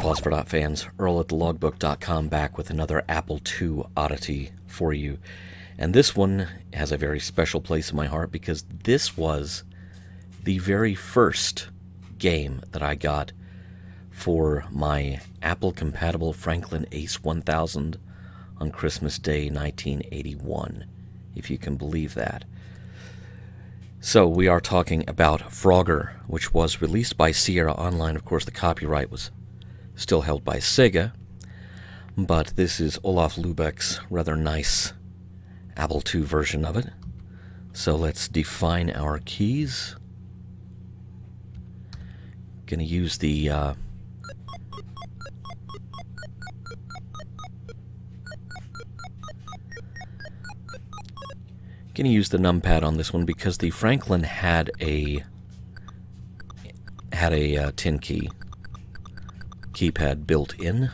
Phosphor Dot fans, Earl at thelogbook.com back with another Apple II oddity for you. And this one has a very special place in my heart because this was the very first game that I got for my Apple-compatible Franklin Ace 1000 on Christmas Day 1981, if you can believe that. So we are talking about Frogger, which was released by Sierra Online. Of course, the copyright was still held by Sega, but this is Olaf Lubeck's rather nice Apple II version of it. So let's define our keys. Gonna use the numpad on this one because the Franklin had a tin keypad built in.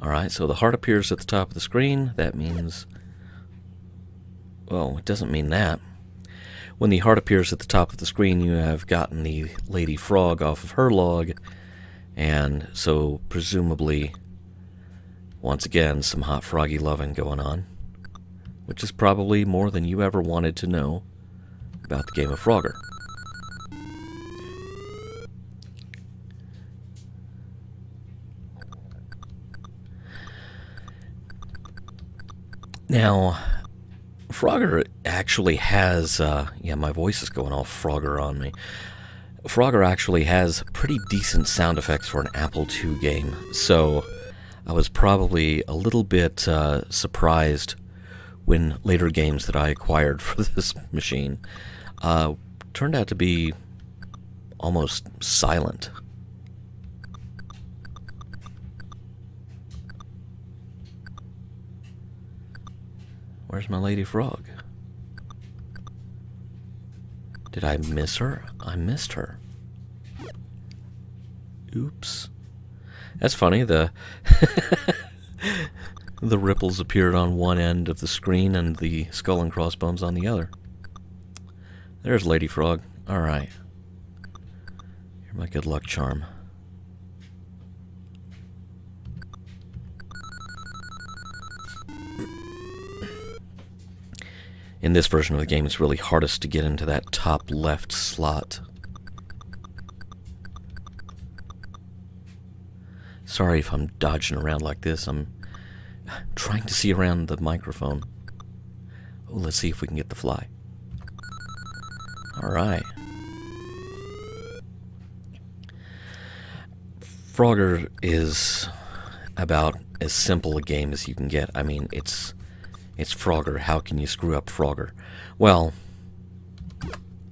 Alright, so the heart appears at the top of the screen. That means, well, it doesn't mean that. When the heart appears at the top of the screen, you have gotten the Lady Frog off of her log, and so presumably, once again, some hot froggy loving going on, which is probably more than you ever wanted to know about the game of Frogger. Now, Frogger actually has, yeah, my voice is going all Frogger on me. Frogger actually has pretty decent sound effects for an Apple II game, so I was probably a little bit surprised when later games that I acquired for this machine turned out to be almost silent. Where's my Lady Frog? Did I miss her? I missed her. Oops. That's funny, the the ripples appeared on one end of the screen and the skull and crossbones on the other. There's Lady Frog. Alright. You're my good luck charm. In this version of the game, it's really hardest to get into that top left slot. Sorry if I'm dodging around like this. I'm trying to see around the microphone. Oh, let's see if we can get the fly. Alright. Frogger is about as simple a game as you can get. I mean, it's Frogger. How can you screw up Frogger? Well,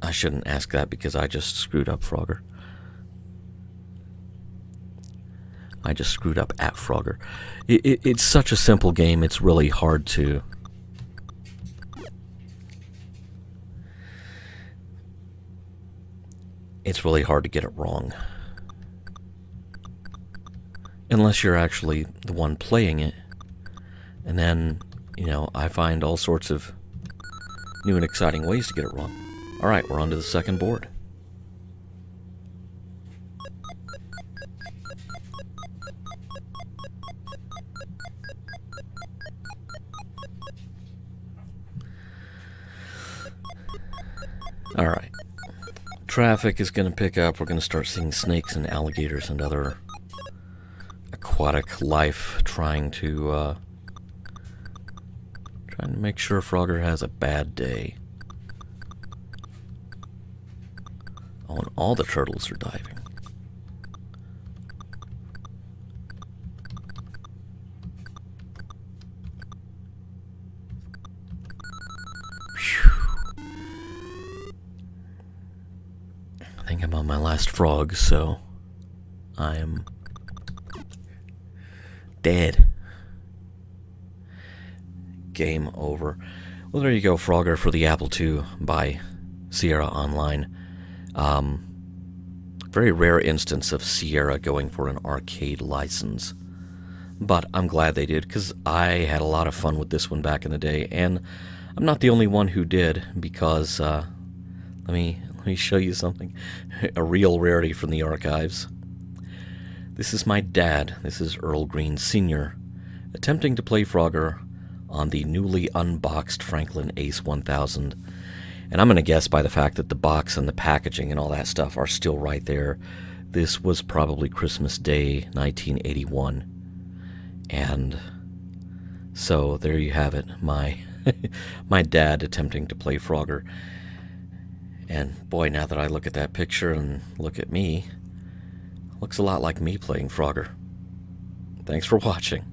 I shouldn't ask that because I just screwed up Frogger. I just screwed up at Frogger. It's such a simple game, it's really hard to... It's really hard to get it wrong. Unless you're actually the one playing it. And then, you know, I find all sorts of new and exciting ways to get it wrong. Alright, we're on to the second board. Alright. Traffic is going to pick up. We're going to start seeing snakes and alligators and other aquatic life trying to make sure Frogger has a bad day. Oh, and all the turtles are diving. I think I'm on my last frog, so I am dead. Game over. Well, there you go, Frogger for the Apple II by Sierra Online. Very rare instance of Sierra going for an arcade license. but I'm glad they did, because I had a lot of fun with this one back in the day, and I'm not the only one who did, because let me show you something, a real rarity from the archives. This is my dad. This is Earl Green Sr. attempting to play Frogger on the newly unboxed Franklin Ace 1000. And I'm going to guess by the fact that the box and the packaging and all that stuff are still right there, this was probably Christmas Day 1981. And so there you have it, my my dad attempting to play Frogger. And boy, now that I look at that picture and look at me, looks a lot like me playing Frogger. Thanks for watching.